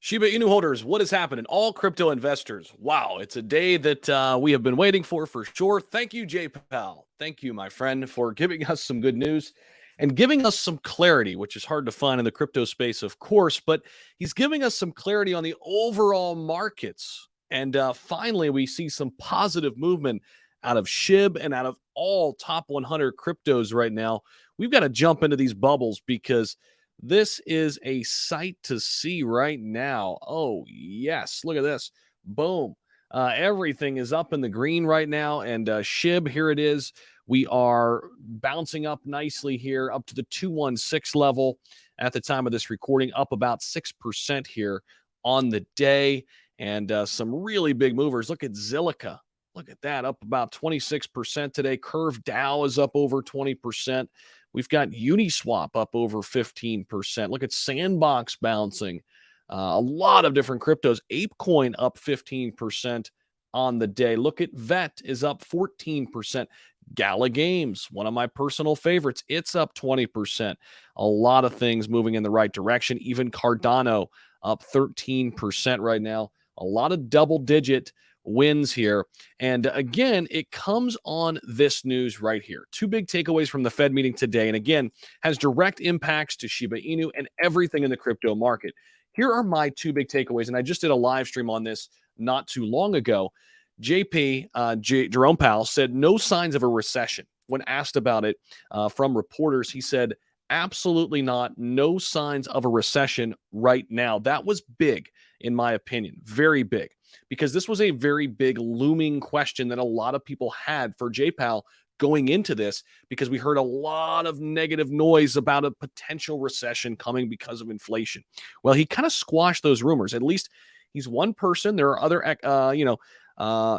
Shiba Inu holders, what is happening? All crypto investors. Wow, it's a day that we have been waiting for sure. Thank you, JPal. Thank you, my friend, for giving us some good news and giving us some clarity, which is hard to find in the crypto space, of course, but he's giving us some clarity on the overall markets. And finally, we see some positive movement out of SHIB and out of all top 100 cryptos right now. We've got to jump into these bubbles because this is a sight to see right now. Oh, yes. Look at this. Boom. Everything is up in the green right now. And SHIB, here it is. We are bouncing up nicely here up to the 216 level at the time of this recording, up about 6% here on the day. And some really big movers. Look at Zilliqa. Look at that, up about 26% today. Curve Dow is up over 20%. We've got Uniswap up over 15%. Look at Sandbox bouncing. A lot of different cryptos. ApeCoin up 15% on the day. Look at VET is up 14%. Gala Games, one of my personal favorites, it's up 20%. A lot of things moving in the right direction. Even Cardano up 13% right now. A lot of double-digit wins here. And again, it comes on this news right here. Two big takeaways from the Fed meeting today. And again, has direct impacts to Shiba Inu and everything in the crypto market. Here are my two big takeaways. And I just did a live stream on this not too long ago. Jerome Powell said no signs of a recession. When asked about it from reporters, he said, absolutely not. No signs of a recession right now. That was big, in my opinion. Very big. Because this was a very big looming question that a lot of people had for JPal going into this, because we heard a lot of negative noise about a potential recession coming because of inflation. Well, he kind of squashed those rumors. At least he's one person. There are other,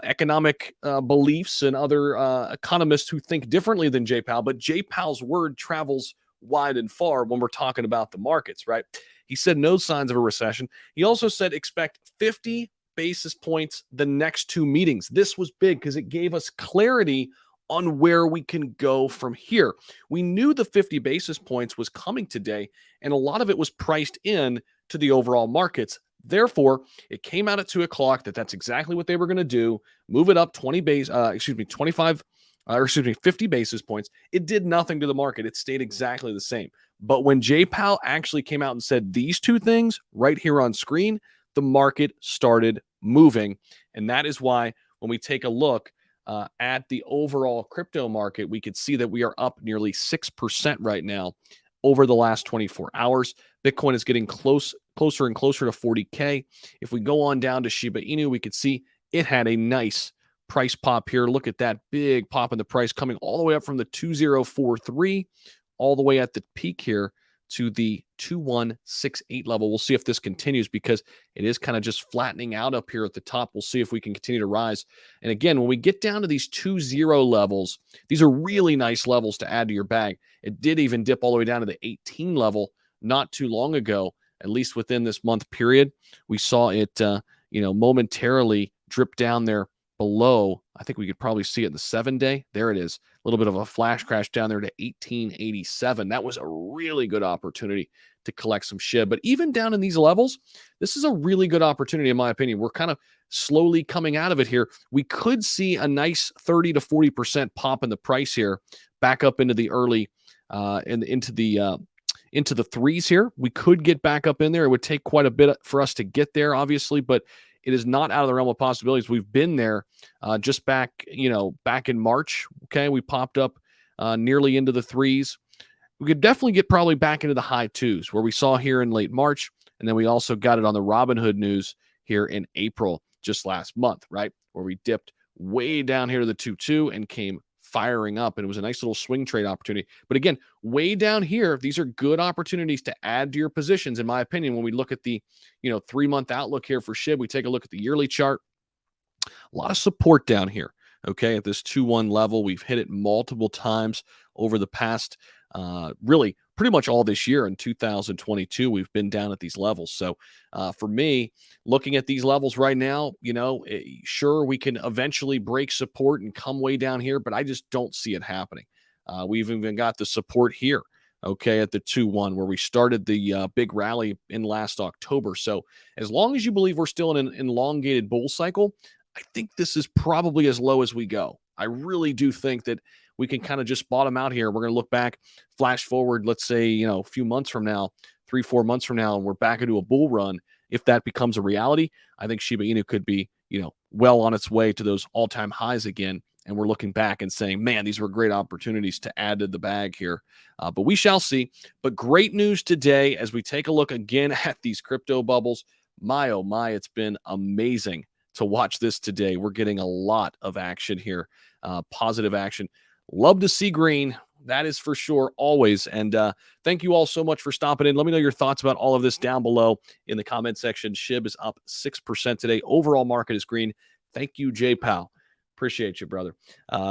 economic beliefs and other economists who think differently than JPal, but JPal's word travels wide and far when we're talking about the markets, right? He said no signs of a recession. He also said expect 50 basis points the next two meetings. This was big because it gave us clarity on where we can go from here. We knew the 50 basis points was coming today, and a lot of it was priced in to the overall markets. Therefore, it came out at 2 o'clock that's exactly what they were going to do. Move it up 50 basis points. It did nothing to the market. It stayed exactly the same. But when Jay Powell actually came out and said these two things right here on screen, the market started moving. And that is why when we take a look at the overall crypto market, we could see that we are up nearly 6% right now over the last 24 hours. Bitcoin is getting closer and closer to 40K. If we go on down to Shiba Inu, we could see it had a nice price pop here. Look at that big pop in the price coming all the way up from the 2043 all the way at the peak here to the 2168 level. We'll see if this continues because it is kind of just flattening out up here at the top. We'll see if we can continue to rise. And again, when we get down to these 20 levels, these are really nice levels to add to your bag. It did even dip all the way down to the 18 level not too long ago, at least within this month period. We saw it, momentarily drip down there below. I think we could probably see it in the 7-day. There it is. A little bit of a flash crash down there to 1887. That was a really good opportunity to collect some SHIB. But even down in these levels, this is a really good opportunity, in my opinion. We're kind of slowly coming out of it here. We could see a nice 30 to 40% pop in the price here, back up into the early, into the threes here. We could get back up in there. It would take quite a bit for us to get there, obviously, but it is not out of the realm of possibilities. We've been there just back in March. Okay, we popped up nearly into the threes. We could definitely get probably back into the high twos where we saw here in late March. And then we also got it on the Robinhood news here in April, just last month, right? Where we dipped way down here to the 2.2 and came firing up, and it was a nice little swing trade opportunity. But again, way down here, these are good opportunities to add to your positions, in my opinion. When we look at the 3-month outlook here for SHIB, we take a look at the yearly chart. A lot of support down here, okay, at this 2-1 level. We've hit it multiple times over the past really pretty much all this year. In 2022, we've been down at these levels. So for me, looking at these levels right now, sure, we can eventually break support and come way down here, but I just don't see it happening. We've even got the support here okay, at the 2-1, where we started the big rally in last October. So as long as you believe we're still in an elongated bull cycle, I think this is probably as low as we go. I really do think that we can kind of just bottom out here. We're going to look back, flash forward, let's say, a few months from now, 3-4 months from now, and we're back into a bull run. If that becomes a reality, I think Shiba Inu could be, well on its way to those all-time highs again. And we're looking back and saying, man, these were great opportunities to add to the bag here. But we shall see. But great news today as we take a look again at these crypto bubbles. My, oh my, it's been amazing to watch this today. We're getting a lot of action here, positive action. Love to see green. That is for sure, always. And thank you all so much for stopping in. Let me know your thoughts about all of this down below in the comment section. SHIB is up 6% today. Overall market is green. Thank you, J Powell. Appreciate you, brother.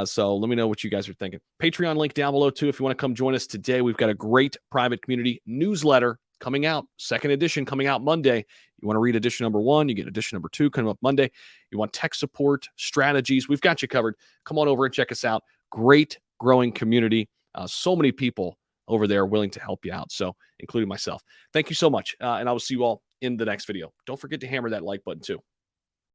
So let me know what you guys are thinking. Patreon link down below, too, if you want to come join us today. We've got a great private community newsletter coming out, second edition coming out Monday. You want to read edition number 1, you get edition number 2 coming up Monday. You want tech support, strategies, we've got you covered. Come on over and check us out. Great growing community. So many people over there willing to help you out, so including myself. Thank you so much, and I will see you all in the next video. Don't forget to hammer that like button, too.